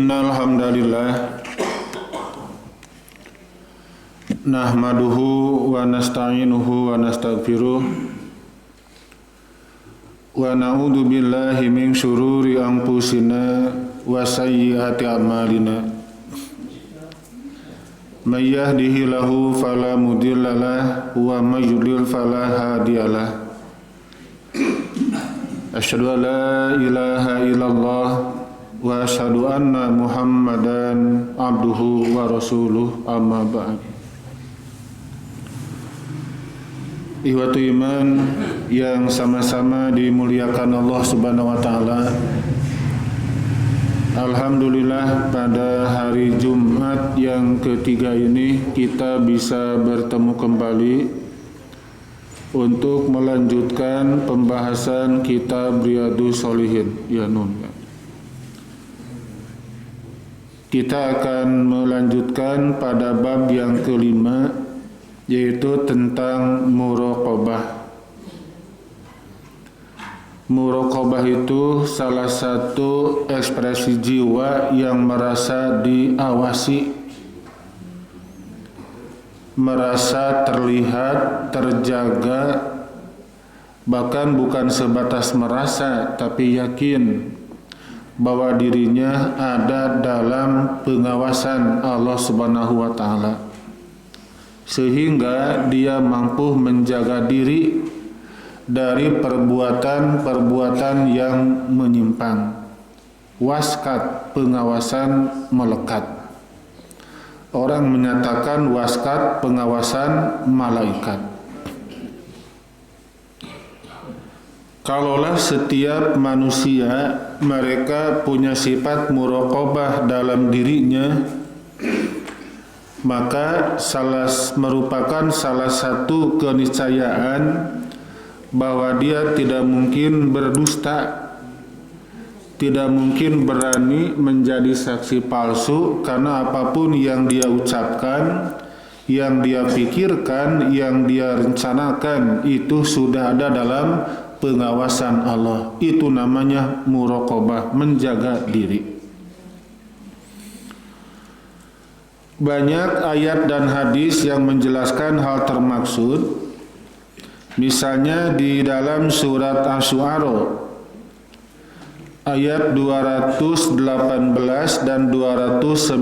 Innal hamdalillah nahmaduhu wa nasta'inuhu wa nastaghfiruh wa na'udzu billahi min syururi anfusina wa sayyiati a'malina. May yahdihillahu fala mudhillalah wa may yudlil fala hadiyalah. Asyhadu an la ilaha illallah wa asyhadu anna Muhammadan abduhu wa rasuluh, amma ba'd. Ihwatu iman yang sama-sama dimuliakan Allah Subhanahu wa taala. Alhamdulillah, pada hari Jumat yang ketiga ini kita bisa bertemu kembali untuk melanjutkan pembahasan kitab Riyadhus Shalihin. Ya nun. Kita akan melanjutkan pada bab yang kelima, yaitu tentang muraqabah. Muraqabah itu salah satu ekspresi jiwa yang merasa diawasi, merasa terlihat, terjaga, bahkan bukan sebatas merasa, tapi yakin bahwa dirinya ada dalam pengawasan Allah Subhanahu wa taala, sehingga dia mampu menjaga diri dari perbuatan-perbuatan yang menyimpang. Waskat, pengawasan melekat. Orang menyatakan waskat, pengawasan malaikat. Kalaulah setiap manusia mereka punya sifat muraqabah dalam dirinya, maka merupakan salah satu keniscayaan bahwa dia tidak mungkin berdusta, tidak mungkin berani menjadi saksi palsu, karena apapun yang dia ucapkan, yang dia pikirkan, yang dia rencanakan itu sudah ada dalam pengawasan Allah. Itu namanya muraqabah, menjaga diri. Banyak ayat dan hadis yang menjelaskan hal termaksud. Misalnya di dalam surat Asy-Syu'ara ayat 218 dan 219,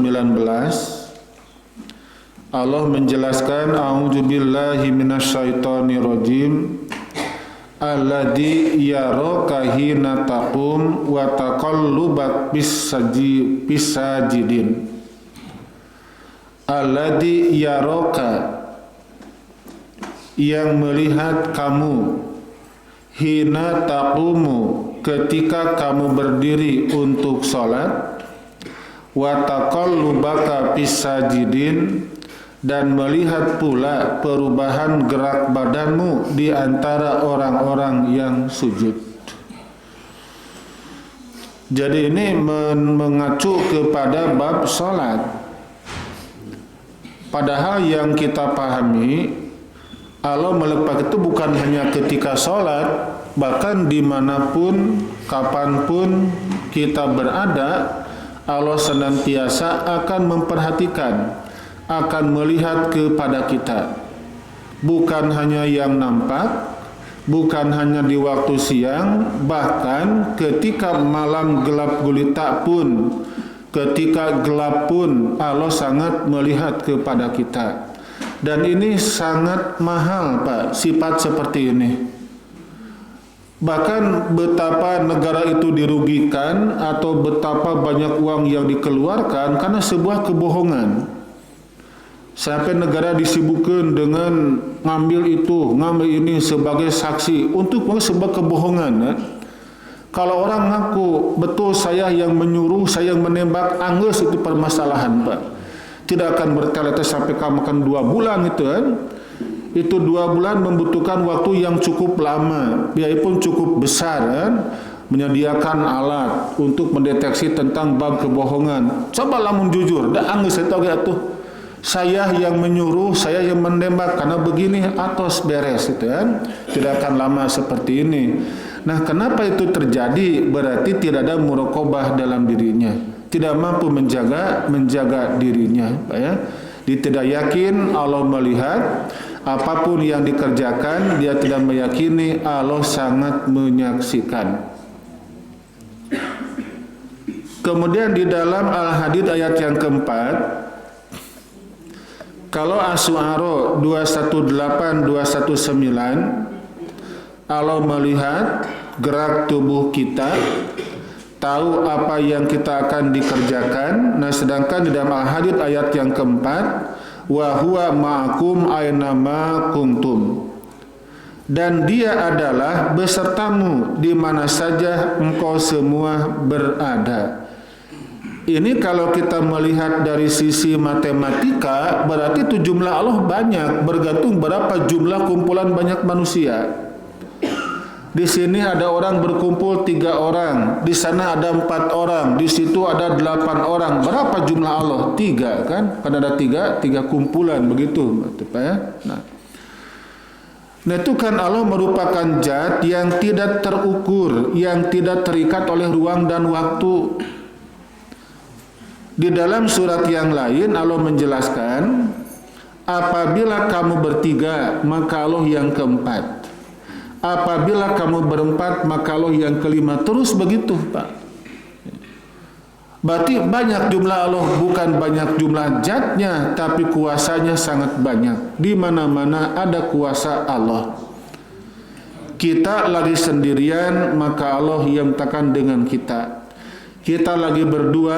Allah menjelaskan, a'udzubillahi minasyaitonirrajim, alladzi yaraka hina taqum wa taqallubak bisajidin. Alladzi yaraka, yang melihat kamu, hina taqumu, ketika kamu berdiri untuk salat, wa taqallubaka bisajidin, dan melihat pula perubahan gerak badanmu di antara orang-orang yang sujud. Jadi ini mengacu kepada bab salat. Padahal yang kita pahami, Allah melepas itu bukan hanya ketika salat, bahkan dimanapun, kapanpun kita berada, Allah senantiasa akan memperhatikan, akan melihat kepada kita. Bukan hanya yang nampak, bukan hanya di waktu siang, bahkan ketika malam gelap gulita pun, ketika gelap pun Allah sangat melihat kepada kita. Dan ini sangat mahal, Pak, sifat seperti ini. Bahkan betapa negara itu dirugikan atau betapa banyak uang yang dikeluarkan karena sebuah kebohongan. Sampai negara disibukkan dengan ngambil itu, ngambil ini sebagai saksi untuk sebuah kebohongan. Kalau orang ngaku betul saya yang menyuruh, saya yang menembak, anggus itu permasalahan, Pak. Tidak akan bertele-tele sampai kamu makan 2 bulan itu kan. Itu 2 bulan membutuhkan waktu yang cukup lama, biaya pun cukup besar kan. Menyediakan alat untuk mendeteksi tentang bab kebohongan. Coba lamun jujur, dah anggus itu tuh. Saya yang menyuruh, saya yang menembak karena begini, atos beres itu kan. Tidak akan lama seperti ini. Nah, kenapa itu terjadi? Berarti tidak ada muraqabah dalam dirinya. tidak mampu menjaga dirinya, ya. Dia tidak yakin Allah melihat apapun yang dikerjakan, dia tidak meyakini Allah sangat menyaksikan. Kemudian di dalam Al-Hadid ayat yang keempat, kalau Asy-Syu'ara 218 219, Allah melihat gerak tubuh kita, tahu apa yang kita akan dikerjakan. Nah, sedangkan di dalam Al-Hadid ayat yang keempat, wa huwa ma'akum aynama kuntum, dan dia adalah besertamu di mana saja engkau semua berada. Ini kalau kita melihat dari sisi matematika, berarti itu jumlah Allah banyak, bergantung berapa jumlah kumpulan banyak manusia. Di sini ada orang berkumpul 3 orang, di sana ada 4 orang, di situ ada 8 orang. Berapa jumlah Allah? 3, kan? Karena ada 3 kumpulan, begitu, ya. Nah, itu kan Allah merupakan zat yang tidak terukur, yang tidak terikat oleh ruang dan waktu. Di dalam surat yang lain Allah menjelaskan, apabila kamu bertiga maka Allah yang keempat, apabila kamu berempat maka Allah yang kelima, terus begitu, Pak. Berarti banyak jumlah Allah, bukan banyak jumlah zatnya, tapi kuasanya sangat banyak. Di mana-mana ada kuasa Allah. Kita lagi sendirian maka Allah yang takkan dengan kita. Kita lagi berdua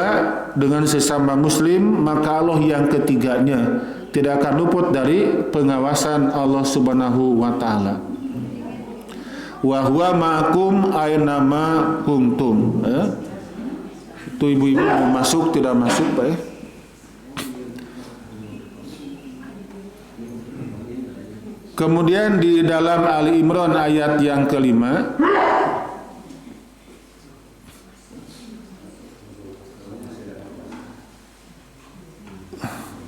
dengan sesama muslim, maka Allah yang ketiganya tidak akan luput dari pengawasan Allah Subhanahu wa taala. Wa huwa ma'akum aynama kuntum, ya. Itu ibu-ibu mau masuk tidak masuk, Pak, ya. Kemudian di dalam Ali Imran ayat yang kelima,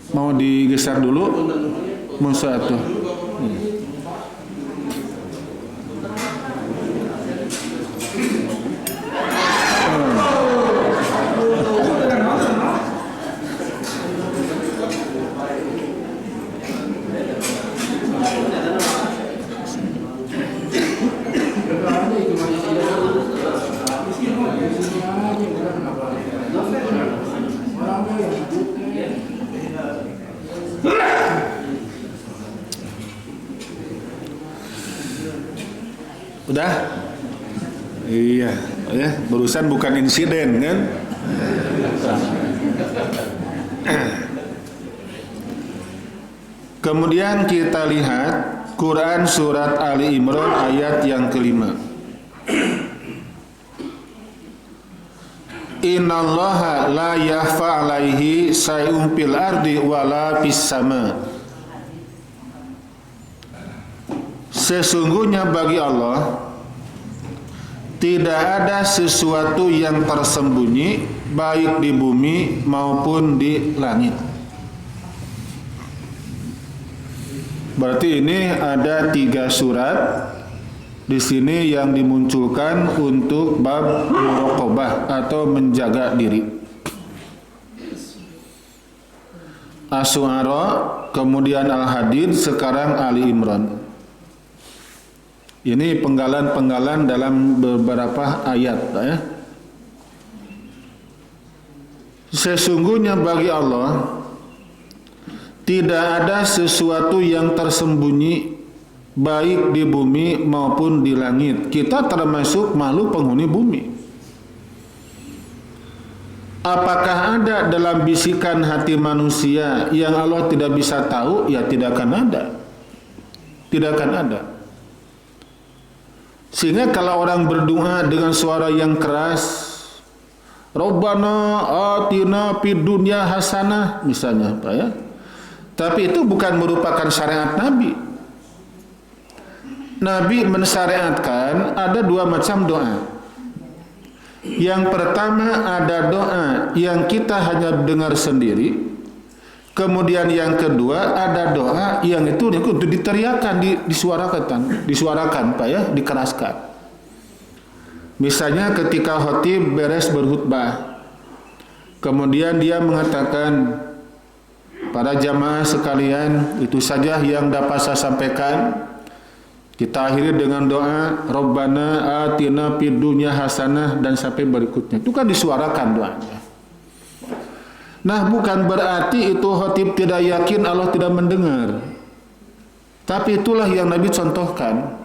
mau digeser dulu Musa tuh. Udah? Iya, ya, barusan bukan insiden, kan? Kemudian kita lihat Quran surat Ali Imran ayat yang kelima. Innallaha la yakhfa 'alaihi syai'un fil ardi wala fis sama. Sesungguhnya bagi Allah tidak ada sesuatu yang tersembunyi baik di bumi maupun di langit. Berarti ini ada 3 surat di sini yang dimunculkan untuk bab muraqabah atau menjaga diri. Asy-Syu'ara, kemudian Al-Hadid, sekarang Ali Imran. Ini penggalan-penggalan dalam beberapa ayat, ya. Sesungguhnya bagi Allah tidak ada sesuatu yang tersembunyi baik di bumi maupun di langit. Kita termasuk makhluk penghuni bumi. Apakah ada dalam bisikan hati manusia yang Allah tidak bisa tahu? Ya, tidak akan ada. Tidak akan ada. Sehingga kalau orang berdoa dengan suara yang keras, Rabbana atina fid dunya hasanah misalnya, Pak, ya. Tapi itu bukan merupakan syariat Nabi. Nabi mensyariatkan ada 2 macam doa. Yang pertama ada doa yang kita hanya dengar sendiri. Kemudian yang kedua ada doa yang itu untuk diteriakan, disuarakan, Pak, ya, dikeraskan. Misalnya ketika khatib beres berkhutbah, Kemudian dia mengatakan, para jamaah sekalian, itu saja yang dapat saya sampaikan. Kita akhiri dengan doa, Rabbana atina fid dunya hasanah, dan sampai berikutnya. Itu kan disuarakan doanya. Nah, bukan berarti itu khatib tidak yakin Allah tidak mendengar. Tapi itulah yang Nabi contohkan.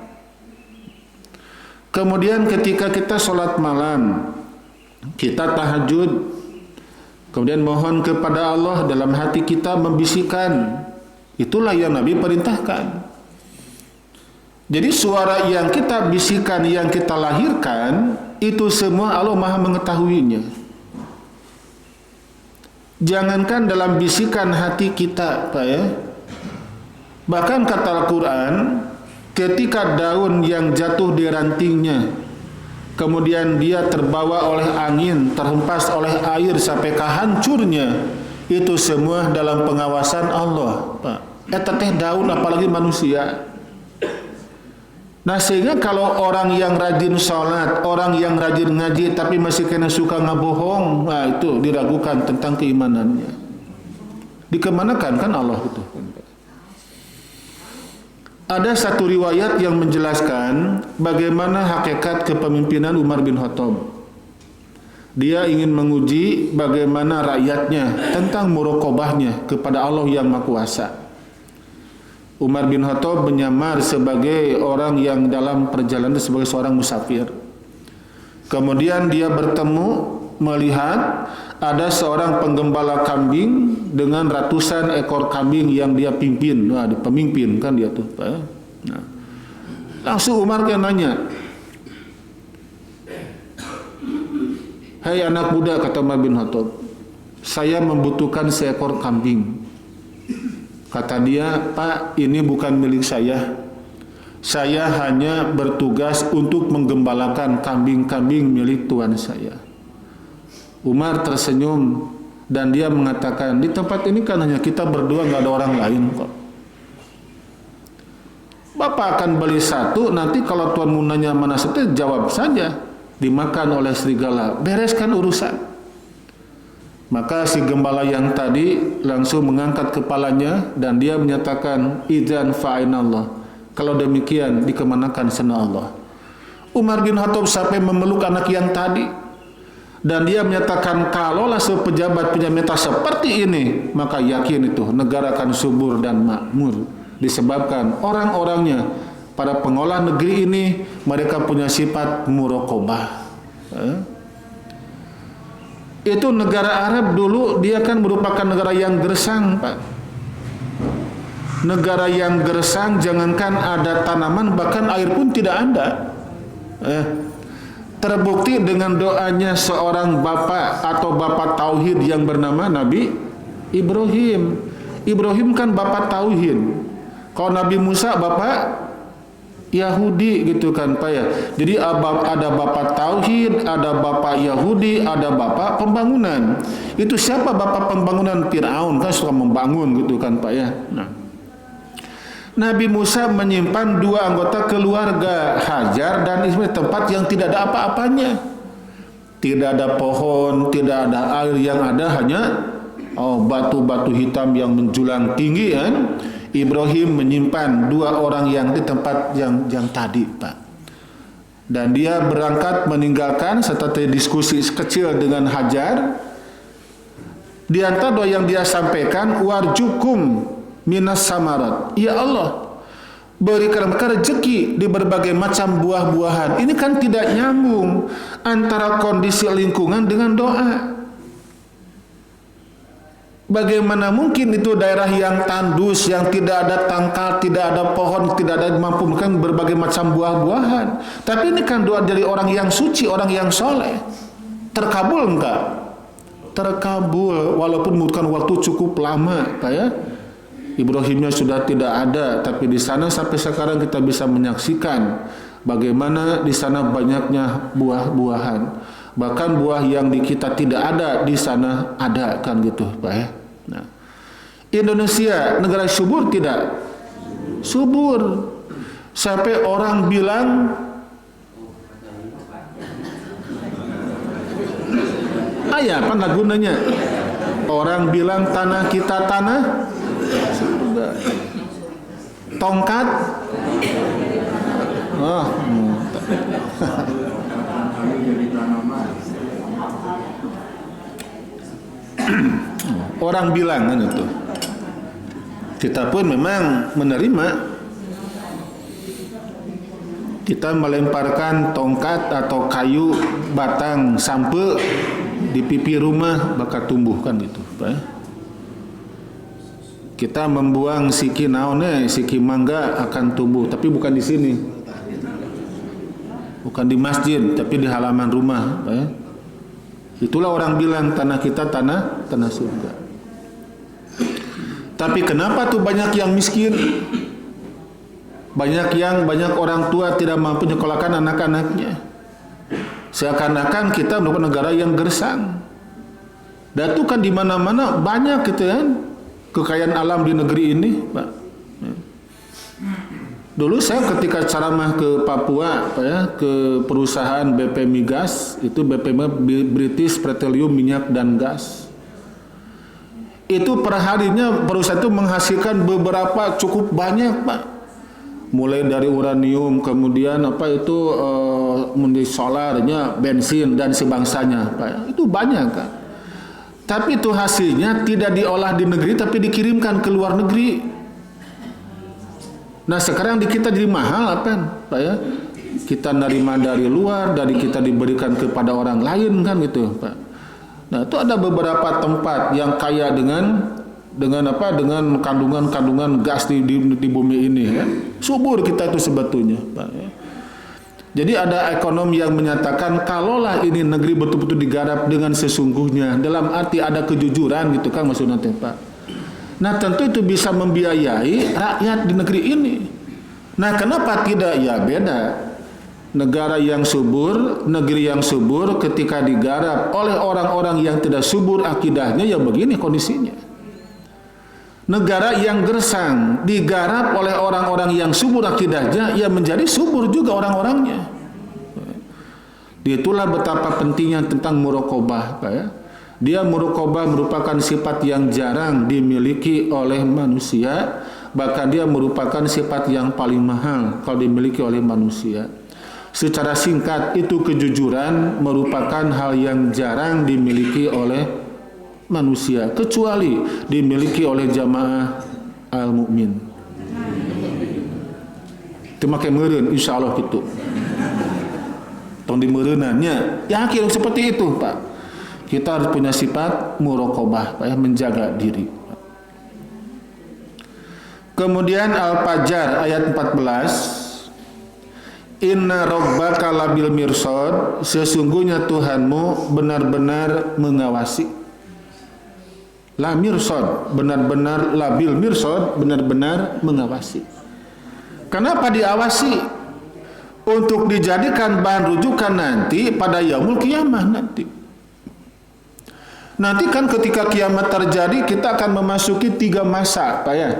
Kemudian ketika kita sholat malam, kita tahajud, kemudian mohon kepada Allah dalam hati kita membisikkan. Itulah yang Nabi perintahkan. Jadi suara yang kita bisikan, yang kita lahirkan, itu semua Allah Maha mengetahuinya. Jangankan dalam bisikan hati kita, Pak ya. Bahkan kata Al-Quran, ketika daun yang jatuh di rantingnya, kemudian dia terbawa oleh angin, terhempas oleh air sampai ke hancurnya, itu semua dalam pengawasan Allah, Pak. Eta teh daun, apalagi manusia. Nah, sehingga kalau orang yang rajin sholat, orang yang rajin ngaji, tapi masih kena suka ngabohong, nah itu diragukan tentang keimanannya. Dikemanakan kan Allah itu. Ada satu riwayat yang menjelaskan bagaimana hakikat kepemimpinan Umar bin Khattab. Dia ingin menguji bagaimana rakyatnya tentang muraqabahnya kepada Allah yang Maha Kuasa. Umar bin Khattab menyamar sebagai orang yang dalam perjalanan sebagai seorang musafir. Kemudian dia bertemu, melihat ada seorang penggembala kambing dengan ratusan ekor kambing yang dia pimpin. Wah, pemimpin kan dia tuh, Pak. Nah, langsung Umar kan nanya, "Hai anak muda," kata Umar bin Khattab, "saya membutuhkan seekor kambing." Kata dia, "Pak, ini bukan milik saya. Saya hanya bertugas untuk menggembalakan kambing-kambing milik tuan saya." Umar tersenyum dan dia mengatakan, "Di tempat ini kan hanya kita berdua, nggak ada orang lain kok. Bapak akan beli satu, nanti kalau tuan mau nanya mana satu, jawab saja. Dimakan oleh serigala, bereskan urusan." Maka si gembala yang tadi langsung mengangkat kepalanya dan dia menyatakan, "Idzan fa'inallah." Kalau demikian, dikemanakan sana Allah. Umar bin Khattab sampai memeluk anak yang tadi. Dan dia menyatakan, kalaulah sepejabat punya meta seperti ini, maka yakin itu negara akan subur dan makmur. Disebabkan orang-orangnya, para pengolah negeri ini, mereka punya sifat muraqabah. Itu negara Arab dulu, dia kan merupakan negara yang gersang, Pak. Negara yang gersang, jangankan ada tanaman, bahkan air pun tidak ada. Terbukti dengan doanya seorang bapak atau bapak tauhid yang bernama Nabi Ibrahim. Ibrahim kan bapak tauhid. Kalau Nabi Musa bapak Yahudi gitu kan, Pak ya. Jadi ada bapak tauhid, ada bapak Yahudi, ada bapak pembangunan. Itu siapa bapak pembangunan? Fir'aun kan suka membangun gitu kan, Pak ya. Nah, Nabi Musa menyimpan dua anggota keluarga, Hajar dan Ismail, tempat yang tidak ada apa-apanya. Tidak ada pohon, tidak ada air, yang ada hanya batu-batu hitam yang menjulang tinggi kan. Ibrahim menyimpan dua orang yang di tempat yang tadi, Pak. Dan dia berangkat meninggalkan setelah diskusi kecil dengan Hajar. Di antara doa yang dia sampaikan, warjukum minas samarat. Ya Allah, berikan mereka rezeki di berbagai macam buah-buahan. Ini kan tidak nyambung antara kondisi lingkungan dengan doa. Bagaimana mungkin itu daerah yang tandus, yang tidak ada tangkal, tidak ada pohon, tidak ada mampu makan berbagai macam buah-buahan. Tapi ini kan doa dari orang yang suci, orang yang soleh. Terkabul enggak? Terkabul, walaupun membutuhkan waktu cukup lama, Pak ya. Ibrahimnya sudah tidak ada, tapi di sana sampai sekarang kita bisa menyaksikan bagaimana di sana banyaknya buah-buahan. Bahkan buah yang di kita tidak ada, di sana ada kan gitu, Pak ya. Nah, Indonesia negara subur tidak? Subur. Sampai orang bilang Ayah apa lagunanya? Orang bilang tanah kita tanah surga. Tongkat. Oh. Orang bilang kan itu. Kita pun memang menerima. Kita melemparkan tongkat atau kayu batang sampe di pipi rumah bakal tumbuh kan gitu, Pak. Kita membuang siki naonnya, siki mangga akan tumbuh, tapi bukan di sini. Bukan di masjid, tapi di halaman rumah, Pak. Itulah orang bilang tanah kita tanah surga. Tapi kenapa tuh banyak yang miskin? Banyak orang tua tidak mampu menyekolahkan anak-anaknya. Seakan-akan kita merupakan negara yang gersang. Dan itu kan di mana-mana banyak gitu kan kekayaan alam di negeri ini, Pak. Dulu saya ketika ceramah ke Papua, Pak ya, ke perusahaan BP Migas, itu BP British Petroleum Minyak dan Gas. Itu perharinya perusahaan itu menghasilkan beberapa cukup banyak, Pak. Mulai dari uranium, kemudian apa itu solarnya, bensin dan sebangsanya, Pak. Itu banyak kan. Tapi itu hasilnya tidak diolah di negeri, tapi dikirimkan ke luar negeri. Nah sekarang di kita jadi mahal, apa, Pak ya? Kita nerima dari luar, dari kita diberikan kepada orang lain kan gitu, Pak. Nah itu ada beberapa tempat yang kaya dengan kandungan gas di bumi ini kan. Subur kita itu sebetulnya, Pak ya. Jadi ada ekonom yang menyatakan kalaulah ini negeri betul-betul digarap dengan sesungguhnya, dalam arti ada kejujuran gitu kan maksudnya, Pak. Nah tentu itu bisa membiayai rakyat di negeri ini. Nah kenapa tidak? Ya beda. Negara yang subur, negeri yang subur ketika digarap oleh orang-orang yang tidak subur akidahnya, ya begini kondisinya. Negara yang gersang digarap oleh orang-orang yang subur akidahnya, ya menjadi subur juga orang-orangnya. Itulah betapa pentingnya tentang muraqabah, Pak ya. Dia muraqabah merupakan sifat yang jarang dimiliki oleh manusia, bahkan dia merupakan sifat yang paling mahal kalau dimiliki oleh manusia. Secara singkat, itu kejujuran merupakan hal yang jarang dimiliki oleh manusia, kecuali dimiliki oleh jamaah al-mu'min. Itu makai meureun insyaallah gitu. Tong dimereunannya, yakin seperti itu, Pak. Kita harus punya sifat muraqabah, Pak ya, menjaga diri. Kemudian Al-Fajr ayat 14. Inna rabbaka labil mirsad, sesungguhnya Tuhanmu benar-benar mengawasi. La mirsad, benar-benar labil mirsad, benar-benar mengawasi. Kenapa diawasi? Untuk dijadikan bahan rujukan nanti pada yaumul kiamah nanti. Nanti kan ketika kiamat terjadi kita akan memasuki 3 masa, Pak ya.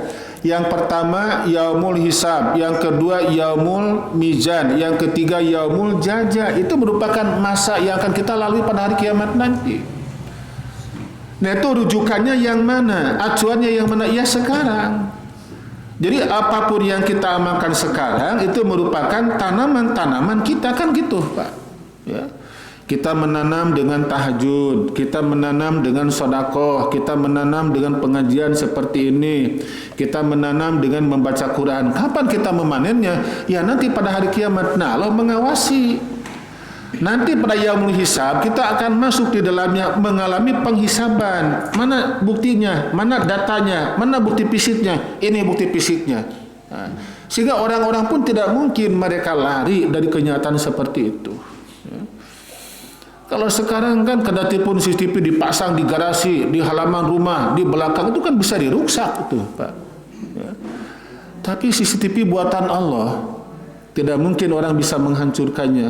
Yang pertama yaumul hisab, yang kedua yaumul mizan, yang ketiga yaumul jaza. Itu merupakan masa yang akan kita lalui pada hari kiamat nanti. Nah itu rujukannya yang mana? Acuannya yang mana? Ya sekarang. Jadi apapun yang kita amalkan sekarang itu merupakan tanaman-tanaman kita kan gitu, Pak ya. Kita menanam dengan tahajud, kita menanam dengan sedekah, kita menanam dengan pengajian seperti ini, kita menanam dengan membaca Quran. Kapan kita memanennya? Ya nanti pada hari kiamat. Nah, Allah mengawasi. Nanti pada yaumul hisab kita akan masuk di dalamnya mengalami penghisaban. Mana buktinya? Mana datanya? Mana bukti fisiknya? Ini bukti fisiknya. Nah, sehingga orang-orang pun tidak mungkin mereka lari dari kenyataan seperti itu. Kalau sekarang kan kendati pun CCTV dipasang di garasi, di halaman rumah, di belakang itu kan bisa diruksak itu, Pak. Ya. Tapi CCTV buatan Allah, tidak mungkin orang bisa menghancurkannya,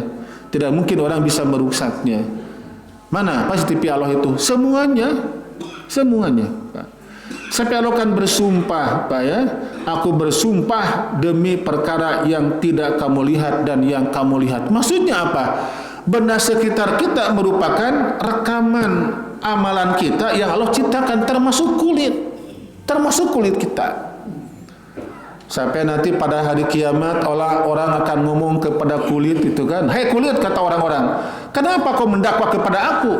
tidak mungkin orang bisa merusaknya. Mana apa CCTV Allah itu? Semuanya, Pak. Sampai Allah kan bersumpah, Pak ya. Aku bersumpah demi perkara yang tidak kamu lihat dan yang kamu lihat. Maksudnya apa? benda sekitar kita merupakan rekaman amalan kita yang Allah ciptakan, termasuk kulit kita. Sampai nanti pada hari kiamat orang akan ngomong kepada kulit itu kan, "Hei kulit," kata orang-orang, "kenapa kau mendakwa kepada aku?"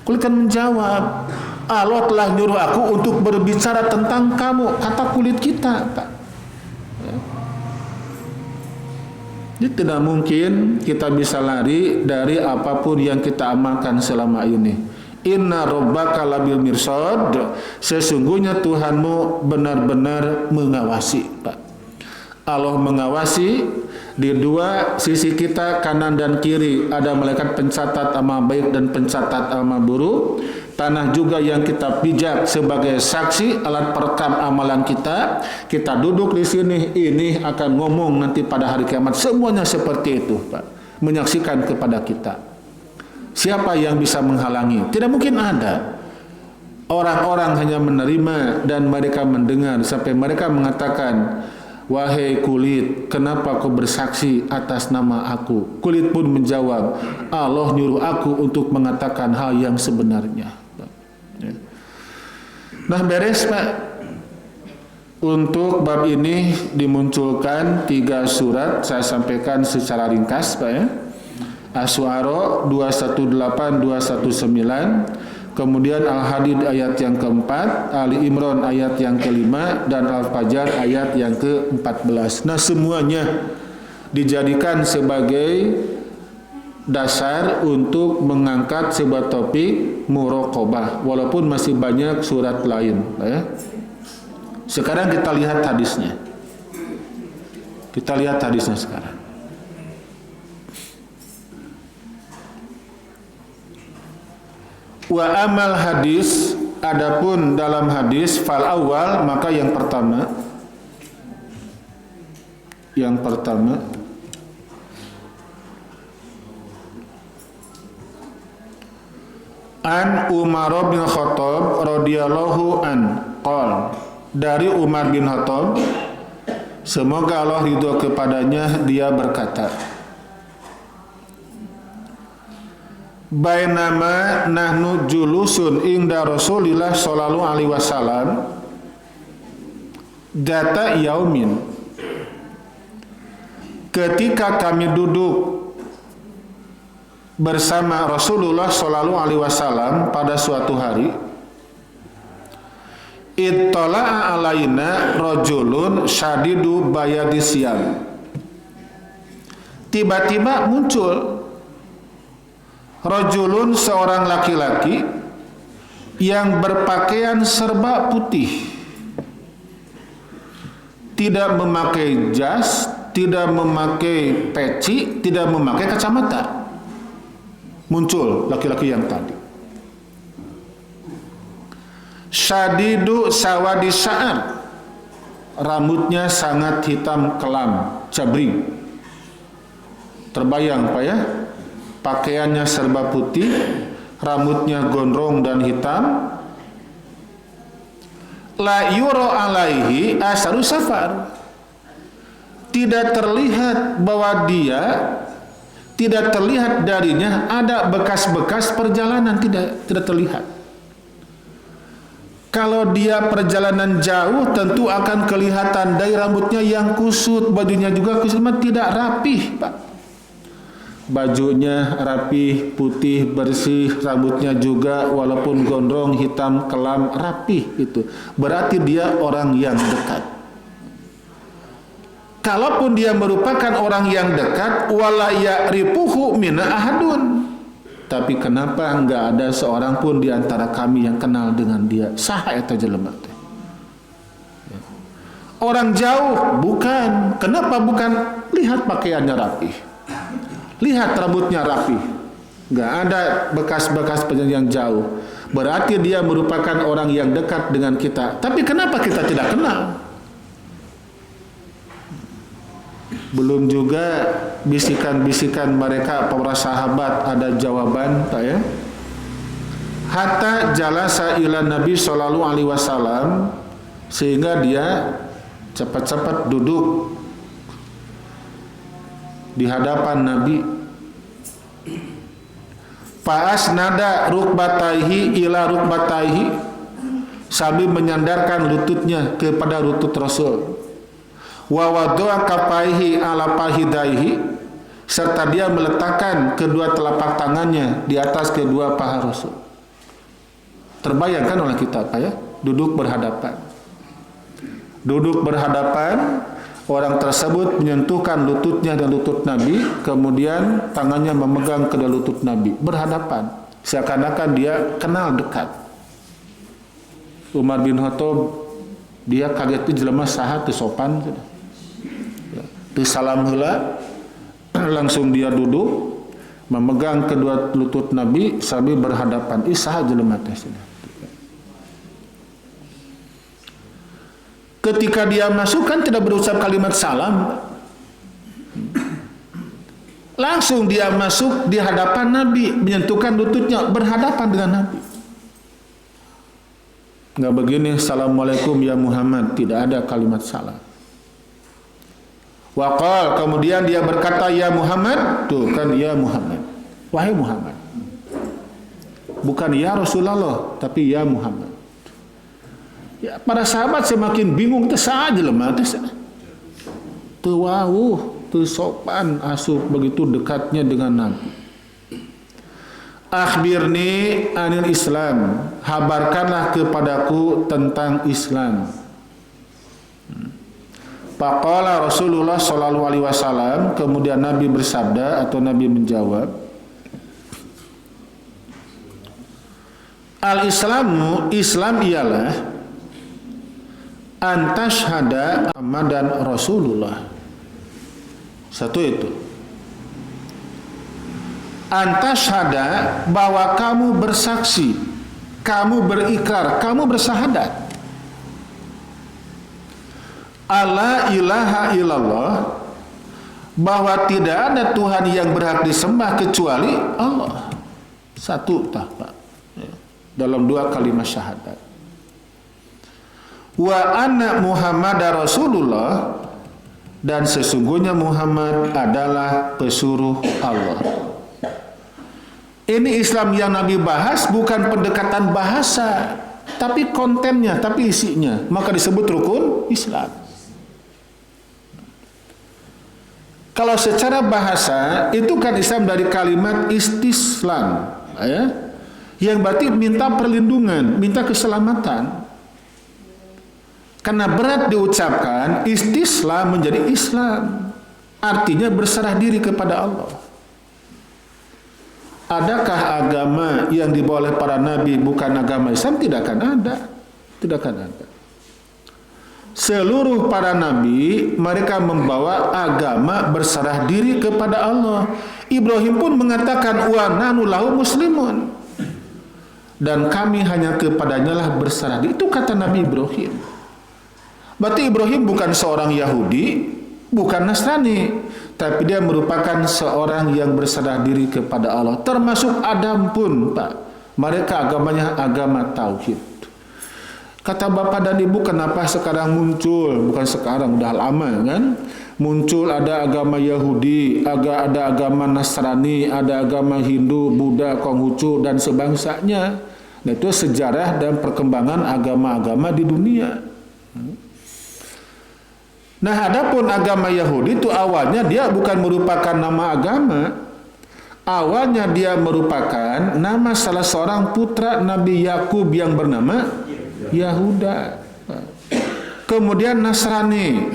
Kulit kan menjawab, "Allah telah nyuruh aku untuk berbicara tentang kamu," kata kulit kita, Pak. Jadi tidak mungkin kita bisa lari dari apapun yang kita amalkan selama ini. Inna rabbaka labil mirsad, sesungguhnya Tuhanmu benar-benar mengawasi, Pak. Allah mengawasi di dua sisi kita, kanan dan kiri ada malaikat pencatat amal baik dan pencatat amal buruk. Tanah juga yang kita pijak sebagai saksi, alat perekam amalan kita. Kita duduk di sini, ini akan ngomong nanti pada hari kiamat. Semuanya seperti itu, Pak, menyaksikan kepada kita. Siapa yang bisa menghalangi? Tidak mungkin ada. Orang-orang hanya menerima dan mereka mendengar sampai mereka mengatakan, "Wahai kulit, kenapa kau bersaksi atas nama aku?" Kulit pun menjawab, "Allah nyuruh aku untuk mengatakan hal yang sebenarnya." Nah, beres, Pak. Untuk bab ini dimunculkan 3 surat, saya sampaikan secara ringkas, Pak ya. Asy-Syu'ara 218 219, kemudian Al-Hadid ayat yang keempat, Ali Imran ayat yang kelima, dan Al-Fajr ayat yang ke-14. Nah, semuanya dijadikan sebagai dasar untuk mengangkat sebuah topik muraqabah, walaupun masih banyak surat lain, ya. Sekarang kita lihat hadisnya. Sekarang. Wa amal hadis, adapun dalam hadis, fal awal, maka yang pertama an Umar bin Khattab radhiyallahu an qol, dari Umar bin Khattab, semoga Allah ridho kepadanya, dia berkata, bainama nahnu julusun inda Rasulillah sallallahu alaihi wasallam data yaumin, ketika kami duduk bersama Rasulullah sallallahu alaihi wasallam pada suatu hari, ittala'a alaina rajulun syadidu bayadisyam, tiba-tiba muncul rajulun, seorang laki-laki yang berpakaian serba putih, tidak memakai jas, tidak memakai peci, tidak memakai kacamata. Muncul laki-laki yang tadi. Syadidu sawadi sya'ar, rambutnya sangat hitam kelam, cabring. Terbayang Pak ya, pakaiannya serba putih, rambutnya gondrong dan hitam. La yura alaihi asaru safar, tidak terlihat bahwa dia, tidak terlihat darinya ada bekas-bekas perjalanan, tidak terlihat. Kalau dia perjalanan jauh tentu akan kelihatan dari rambutnya yang kusut, bajunya juga kusut, tidak rapih, Pak. Bajunya rapih, putih, bersih, rambutnya juga walaupun gondrong, hitam, kelam, rapih, itu berarti dia orang yang dekat. Kalaupun dia merupakan orang yang dekat, wala ya'rifuhu mina ahadun, tapi kenapa enggak ada seorang pun di antara kami yang kenal dengan dia? Saha eta jelema teh? Orang jauh, bukan. Kenapa bukan? Lihat pakaiannya rapi, lihat rambutnya rapi, enggak ada bekas-bekas yang jauh. Berarti dia merupakan orang yang dekat dengan kita. Tapi kenapa kita tidak kenal? Belum juga bisikan-bisikan mereka para sahabat ada jawaban, tak ya? Hatta jalasa ila Nabi sallallahu alaihi wasallam, sehingga dia cepat-cepat duduk di hadapan Nabi Fa'asnada rukbataihi ila rukbataihi, sambil menyandarkan lututnya kepada lutut Rasul. Wa wada'a kafaihi ala fahidaihi, serta dia meletakkan kedua telapak tangannya di atas kedua paha Rasul. Terbayangkan oleh kita apa ya? Duduk berhadapan. Duduk berhadapan, orang tersebut menyentuhkan lututnya dan lutut Nabi, kemudian tangannya memegang kedua lutut Nabi, berhadapan, seakan-akan dia kenal dekat. Umar bin Khattab, dia kaget itu jelema saha teu sopan, teu salam heula, langsung dia duduk memegang kedua lutut Nabi sambil berhadapan. Saha jelema teh? Ketika dia masuk kan tidak berucap kalimat salam, langsung dia masuk di hadapan Nabi, menyentuhkan lututnya, berhadapan dengan Nabi. Enggak begini, assalamualaikum ya Muhammad, tidak ada kalimat salam. Waqal, kemudian dia berkata ya Muhammad, tuh kan ya Muhammad, wahai Muhammad, bukan ya Rasulullah, tapi ya Muhammad. Ya, para sahabat semakin bingung, itu saja lemah, itu wauh, itu sopan, asup begitu dekatnya dengan Nabi. Akhbirni anil Islam, habarkanlah kepadaku tentang Islam. Faqala Rasulullah sallallahu alaihi wasallam, kemudian Nabi bersabda atau Nabi menjawab, Al-Islamu, Islam ialah antashhada Muhammadan Rasulullah. Satu itu. Antashhada, bahwa kamu bersaksi, kamu berikrar, kamu bersahadat, alla ilaha illallah, bahwa tidak ada Tuhan yang berhak disembah kecuali Allah. Satu Pak, dalam dua kalimat syahadat. Wa anna Muhammadar Rasulullah, dan sesungguhnya Muhammad adalah pesuruh Allah. Ini Islam yang Nabi bahas bukan pendekatan bahasa, tapi kontennya, tapi isinya, maka disebut rukun Islam. Kalau secara bahasa itu kan Islam dari kalimat istislam, ya, yang berarti minta perlindungan, minta keselamatan. Karena berat diucapkan, istislam menjadi Islam, artinya berserah diri kepada Allah. Adakah agama yang dibawa oleh para nabi bukan agama Islam? Tidak akan ada. Tidak akan ada. Seluruh para nabi, mereka membawa agama berserah diri kepada Allah. Ibrahim pun mengatakan, wa nanu lahu muslimun, dan kami hanya kepadanya lah berserah diri. Itu kata Nabi Ibrahim. Berarti Ibrahim bukan seorang Yahudi, bukan Nasrani, tapi dia merupakan seorang yang berserah diri kepada Allah. Termasuk Adam pun, Pak, mereka agamanya agama tauhid. Kata bapak dan ibu, kenapa sekarang muncul? Bukan sekarang, udah lama kan? Muncul ada agama Yahudi, ada agama Nasrani, ada agama Hindu, Buddha, Konghucu, dan sebangsanya. Nah, itu sejarah dan perkembangan agama-agama di dunia. Nah, adapun agama Yahudi itu awalnya dia bukan merupakan nama agama. Awalnya dia merupakan nama salah seorang putra Nabi Yakub yang bernama Yahuda. Kemudian Nasrani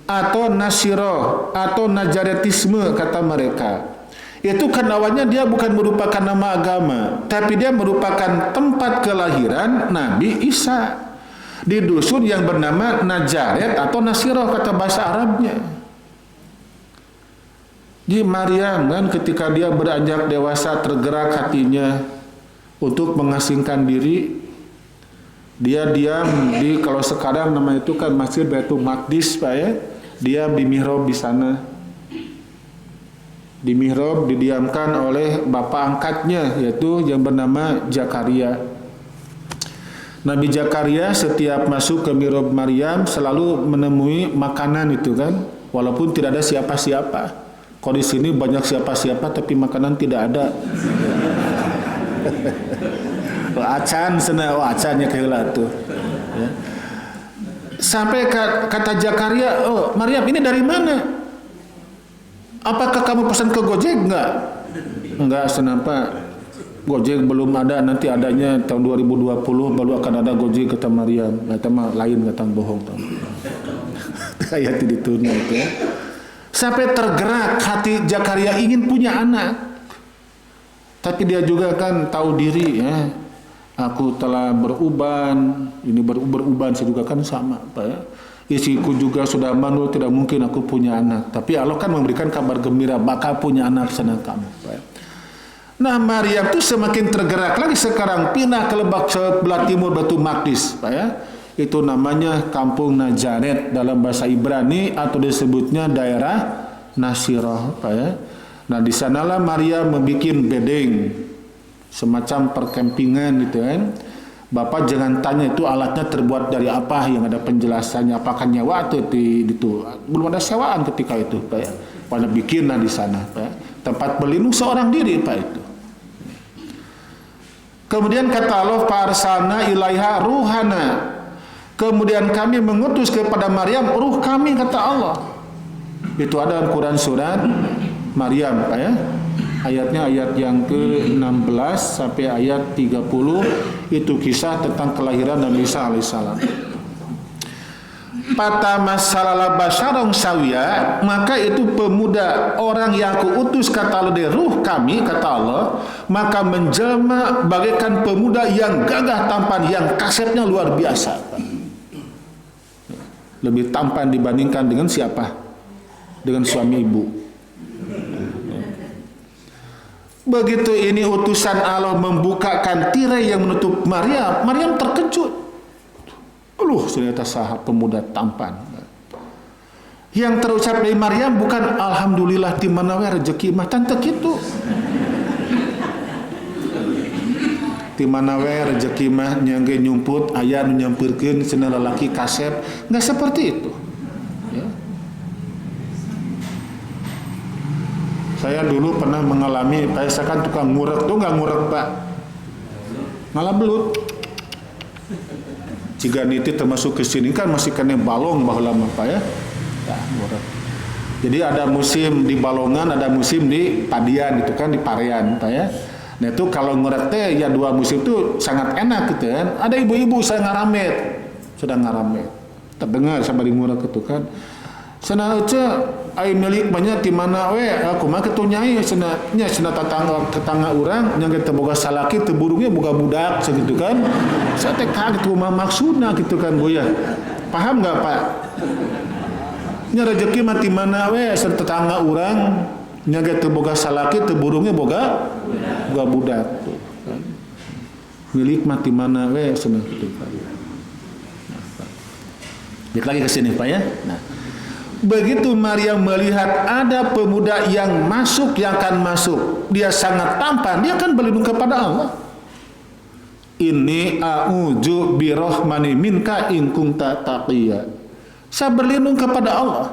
atau Nasiro atau Najaretisme kata mereka. Itu kan awalnya dia bukan merupakan nama agama, tapi dia merupakan tempat kelahiran Nabi Isa di dusun yang bernama Najaret atau Nasiro kata bahasa Arabnya. Di Maryam kan ketika dia beranjak dewasa tergerak hatinya untuk mengasingkan diri, dia diam di, kalau sekarang nama itu kan Masjid Baitul Maqdis, Pak ya. Dia di mihrab di sana. Di mihrab didiamkan oleh bapak angkatnya yaitu yang bernama Zakaria. Nabi Zakaria setiap masuk ke mihrab Maryam selalu menemui makanan itu kan, walaupun tidak ada siapa-siapa. Kok di sini banyak siapa-siapa tapi makanan tidak ada. Acan sana, acannya kayak tuh. Ya. Sampai kata Zakaria, oh Maryam ini dari mana? Apakah kamu pesan ke Gojek? Enggak, kenapa? Gojek belum ada, nanti adanya tahun 2020 baru akan ada Gojek, kata Maryam. Kata mah lain, kata bohong. Kayak ditunya itu ya. Sampai tergerak hati Zakaria ingin punya anak. Tapi dia juga kan tahu diri ya. Aku telah beruban, ini beruban saya juga kan sama, Pak ya. Istriku juga sudah mandul, tidak mungkin aku punya anak. Tapi Allah kan memberikan kabar gembira, bakal punya anak sana kamu, Pak ya. Nah Maryam itu semakin tergerak lagi sekarang, pindah ke Lebak sebelah timur Baitul Maqdis, Pak ya. Itu namanya Kampung Nazaret dalam bahasa Ibrani atau disebutnya daerah Nasirah, Pak ya. Nah di sanalah Maryam membuat bedeng, semacam perkempingan gitu kan. Bapak jangan tanya itu alatnya terbuat dari apa, yang ada penjelasannya, apakah nyawa atau itu. Belum ada sewaan ketika itu, Pak ya. Pada bikinlah di sana, Pak ya. Tempat berlindung seorang diri, Pak itu. Kemudian kata Allah, "Farsalna ilaiha ruhana." Kemudian kami mengutus kepada Maryam ruh kami, kata Allah. Itu ada dalam Quran surat Maryam, Pak ya. Ayatnya ayat yang ke-16 sampai ayat 30 itu kisah tentang kelahiran Nabi Isa alaihissalam. Patamassala basyarun sawiya, maka itu pemuda orang yang aku utus, kata Allah, dari ruh kami, kata Allah, maka menjelma bagaikan pemuda yang gagah tampan, yang kasetnya luar biasa. Lebih tampan dibandingkan dengan siapa? Dengan suami ibu. Begitu ini utusan Allah membukakan tirai yang menutup Maryam, Maryam terkejut. Ternyata sahabat pemuda tampan. Yang terucap dari Maryam bukan alhamdulillah di mana we rezeki mah tante kitu. Di mana we rezeki mah nyangge nyumput aya nu nyampeurkeun cenah lalaki kasep, enggak seperti itu. Ya. Saya dulu pernah mengalami, saya kan tukang ngurek tuh, nggak ngurek Pak, malah belut. Jika niti termasuk ke sini kan masih kena balong baheula mah Pak ya. Nah, ngurek. Jadi ada musim di balongan, ada musim di padian itu kan, di parean Pak ya. Nah itu kalau ngurek teh ya dua musim itu sangat enak gitu kan. Ada ibu-ibu sedang ngaramet, terdengar sabari ngurek itu kan. Sana aja ai milik banyak di mana we aku mah kitu nyai cenah tetangga urang nya teu boga salaki teu burungnya boga budak sakitu kan. Saya teh kaget kumaha maksudna gitu kan Buya. Paham enggak Pak? Nya rezeki mah di mana we tetangga urang nya teu boga salaki teu burungnya boga budak tuh kan. Milik mah di mana we cenah kitu kan. Nah, lagi ke sini Pak ya. Nah, begitu Maryam melihat ada pemuda yang akan masuk, dia sangat tampan, dia akan berlindung kepada Allah. Inni a'udzu birahmani minka in kunta taqiyya. Saya berlindung kepada Allah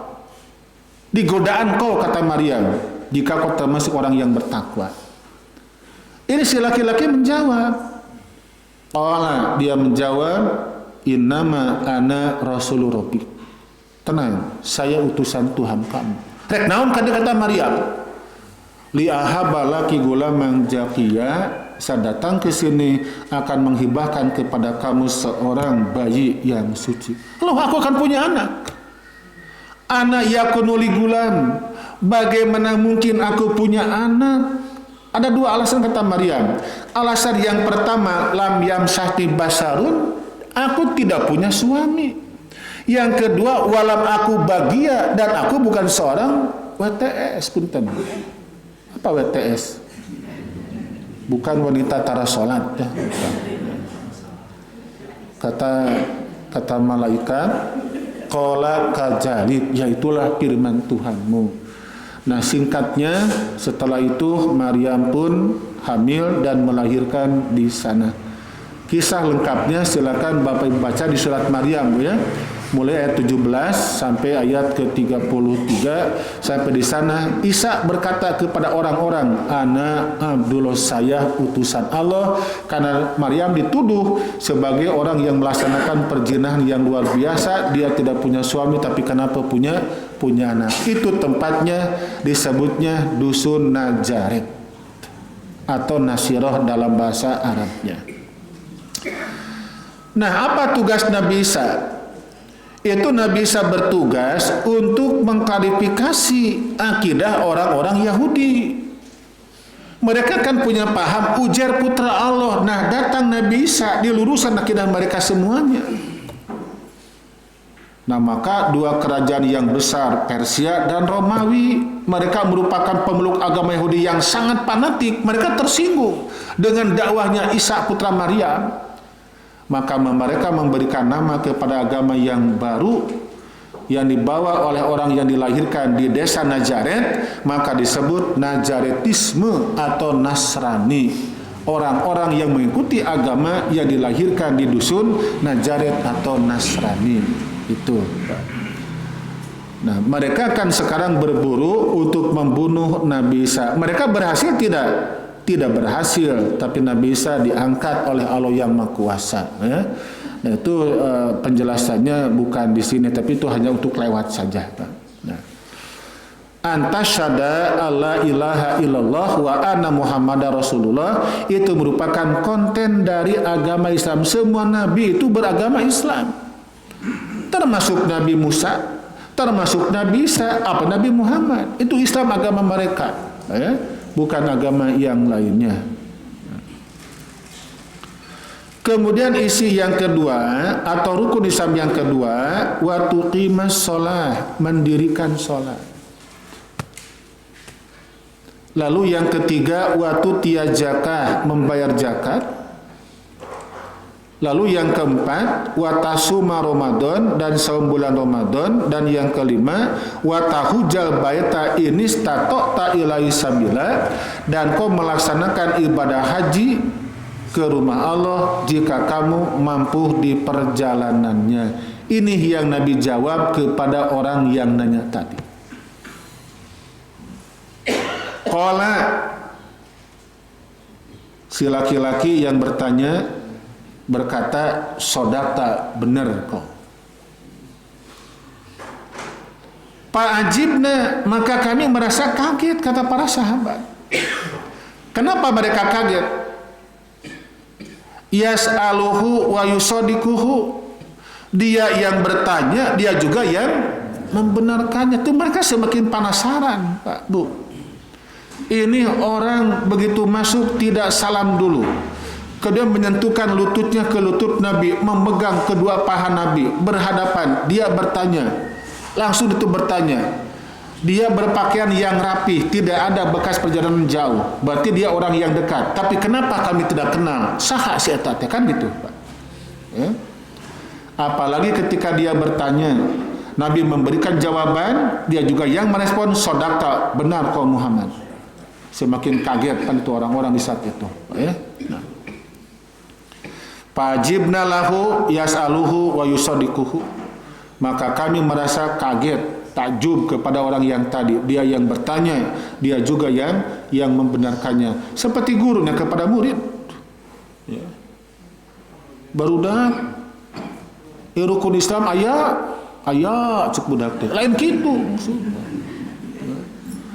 di godaan kau, kata Maryam, jika kau termasuk orang yang bertakwa. Ini si laki-laki menjawab. Dia menjawab, innama ana rasulur rabbik. Tenang, saya utusan Tuhan kamu. Rek naon kata Maryam? Li ahabalaki gulaman zakiya, saya datang ke sini akan menghibahkan kepada kamu seorang bayi yang suci. Loh, aku akan punya anak. Anak yakunu li gulam. Bagaimana mungkin aku punya anak? Ada dua alasan kata Maryam. Alasan yang pertama, lam yamsahti basarun, aku tidak punya suami. Yang kedua, walam aku bagia, dan aku bukan seorang WTS. Punten. Apa WTS? Bukan wanita tara sholat ya. Kata malaikat, qala kadzalik, yaitulah firman Tuhanmu. Nah singkatnya, setelah itu Maryam pun hamil dan melahirkan di sana. Kisah lengkapnya silakan Bapak Ibu baca di surat Maryam ya. mulai ayat 17 sampai ayat ke-33. Sampai di sana Isa berkata kepada orang-orang, ana Abdullah, saya utusan Allah. Karena Maryam dituduh sebagai orang yang melaksanakan perzinahan yang luar biasa. Dia tidak punya suami, tapi kenapa punya anak. Itu tempatnya disebutnya dusun Nazaret atau Nasirah dalam bahasa Arabnya. Nah, apa tugas Nabi Isa? Itu Nabi Isa bertugas untuk mengklarifikasi akidah orang-orang Yahudi. Mereka kan punya paham ujar putra Allah. Nah, datang Nabi Isa diluruskan akidah mereka semuanya. Nah, maka dua kerajaan yang besar, Persia dan Romawi, mereka merupakan pemeluk agama Yahudi yang sangat fanatik. Mereka tersinggung dengan dakwahnya Isa putra Maryam. Maka mereka memberikan nama kepada agama yang baru yang dibawa oleh orang yang dilahirkan di desa Nazaret, maka disebut Nazaretisme atau Nasrani. Orang-orang yang mengikuti agama yang dilahirkan di dusun Nazaret atau Nasrani itu. Nah, mereka kan sekarang berburu untuk membunuh Nabi Isa. Mereka berhasil tidak? Tidak berhasil, tapi Nabi Isa diangkat oleh Allah yang Maha Kuasa. Ya. Nah, itu penjelasannya bukan di sini, tapi itu hanya untuk lewat saja. Nah. Antasyada alla ilaha illallah wa anna muhammadar rasulullah, itu merupakan konten dari agama Islam. Semua nabi itu beragama Islam, termasuk Nabi Musa, termasuk Nabi Isa, Nabi Muhammad. Itu Islam agama mereka, ya, bukan agama yang lainnya. Kemudian isi yang kedua atau rukun Islam yang kedua, wa tuqimas shalah, mendirikan salat. Lalu yang ketiga, wa tutiyaz zakah, membayar zakat. Lalu yang keempat, wa tasuma Ramadan, dan saum bulan Ramadan. Dan yang kelima, wa tahujjal baita inistata'ta ilaihi sabila, dan kau melaksanakan ibadah haji ke rumah Allah jika kamu mampu di perjalanannya. Ini yang Nabi jawab kepada orang yang nanya tadi. Qala, si laki-laki yang bertanya berkata, sodakta, benar kau. Fa'ajibna, maka kami merasa kaget, kata para sahabat. Kenapa mereka kaget? Yas'aluhu wa yusodikuhu, dia yang bertanya, dia juga yang membenarkannya. Itu mereka semakin penasaran, Pak, Bu. Ini orang begitu masuk tidak salam dulu, kemudian menyentuhkan lututnya ke lutut Nabi, memegang kedua paha Nabi, berhadapan. Dia bertanya, langsung itu bertanya. Dia berpakaian yang rapi, tidak ada bekas perjalanan jauh. Berarti dia orang yang dekat. Tapi kenapa kami tidak kenal? Saha si eta teh, kan gitu, Pak. Ya. Apalagi ketika dia bertanya, Nabi memberikan jawaban, dia juga yang merespon, sodakta, benar kau Muhammad. Semakin kaget kan itu orang-orang di saat itu. Ya. Nah. Fajibna lahu yas'aluhu wa yusodikuhu, maka kami merasa kaget, takjub kepada orang yang tadi. Dia yang bertanya, dia juga yang membenarkannya. Seperti gurunya kepada murid. Ya. Barudak rukun Islam ayah cek budak teh. Lain gitu maksudnya.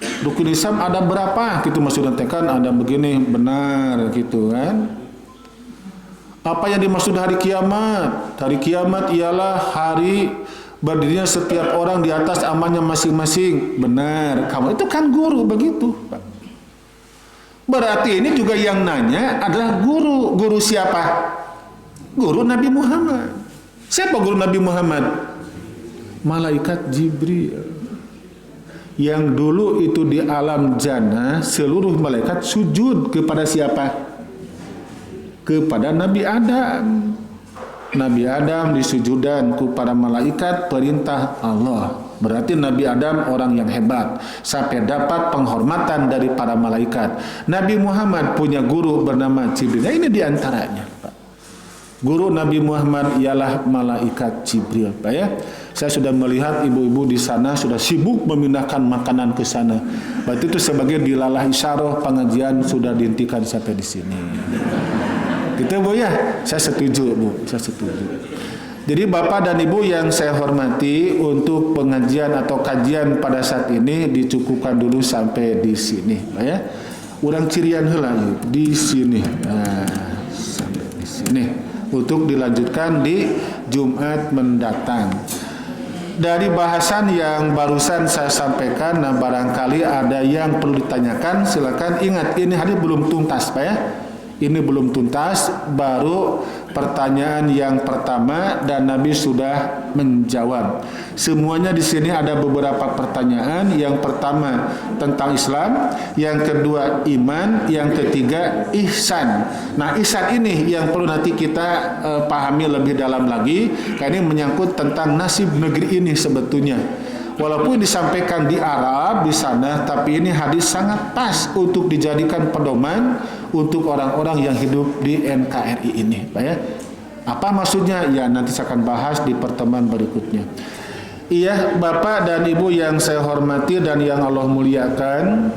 Rukun Islam ada berapa gitu maksudnya teh, kan ada begini, benar gitu kan. Apa yang dimaksud hari kiamat? Hari kiamat ialah hari berdirinya setiap orang di atas amalnya masing-masing. Benar, kamu itu kan guru begitu, Pak. Berarti ini juga yang nanya adalah guru. Guru siapa? Guru Nabi Muhammad. Siapa guru Nabi Muhammad? Malaikat Jibril. Yang dulu itu di alam jannah seluruh malaikat sujud kepada siapa? Kepada Nabi Adam. Nabi Adam disujudan kepada malaikat perintah Allah. Berarti Nabi Adam orang yang hebat sampai dapat penghormatan dari para malaikat. Nabi Muhammad punya guru bernama Jibril. Nah, ini diantaranya, Pak. Guru Nabi Muhammad ialah malaikat Jibril. Pak ya, saya sudah melihat ibu-ibu di sana sudah sibuk memindahkan makanan ke sana. Berarti itu sebagai dilalah isyarah pengajian sudah dihentikan sampai di sini. Gitu Bu ya, saya setuju Bu, saya setuju. Jadi Bapak dan Ibu yang saya hormati, untuk pengajian atau kajian pada saat ini dicukupkan dulu sampai di sini, Pak ya. Urang cirian heula di sini. Nah, sampai di sini. Untuk dilanjutkan di Jumat mendatang. Dari bahasan yang barusan saya sampaikan, nah barangkali ada yang perlu ditanyakan, silakan. Ingat, ini hari belum tuntas Pak ya. Ini belum tuntas, baru pertanyaan yang pertama dan Nabi sudah menjawab. Semuanya di sini ada beberapa pertanyaan. Yang pertama tentang Islam, yang kedua iman, yang ketiga ihsan. Nah, ihsan ini yang perlu nanti kita pahami lebih dalam lagi, karena ini menyangkut tentang nasib negeri ini sebetulnya. Walaupun disampaikan di Arab di sana, tapi ini hadis sangat pas untuk dijadikan pedoman untuk orang-orang yang hidup di NKRI ini, Pak ya. Apa maksudnya? Ya nanti saya akan bahas di pertemuan berikutnya. Iya, Bapak dan Ibu yang saya hormati dan yang Allah muliakan,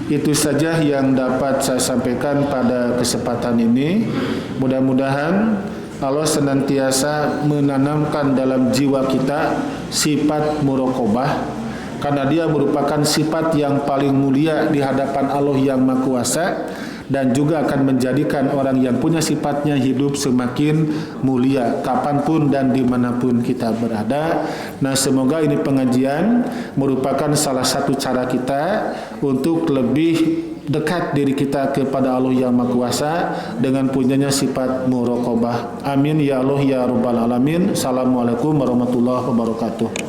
itu saja yang dapat saya sampaikan pada kesempatan ini. Mudah-mudahan Allah senantiasa menanamkan dalam jiwa kita sifat muraqabah, karena dia merupakan sifat yang paling mulia di hadapan Allah yang Maha Kuasa, dan juga akan menjadikan orang yang punya sifatnya hidup semakin mulia kapanpun dan dimanapun kita berada. Nah, semoga ini pengajian merupakan salah satu cara kita untuk lebih dekat diri kita kepada Allah yang Maha Kuasa dengan punyanya sifat muraqabah. Amin ya Allah ya rabbal alamin. Assalamualaikum warahmatullahi wabarakatuh.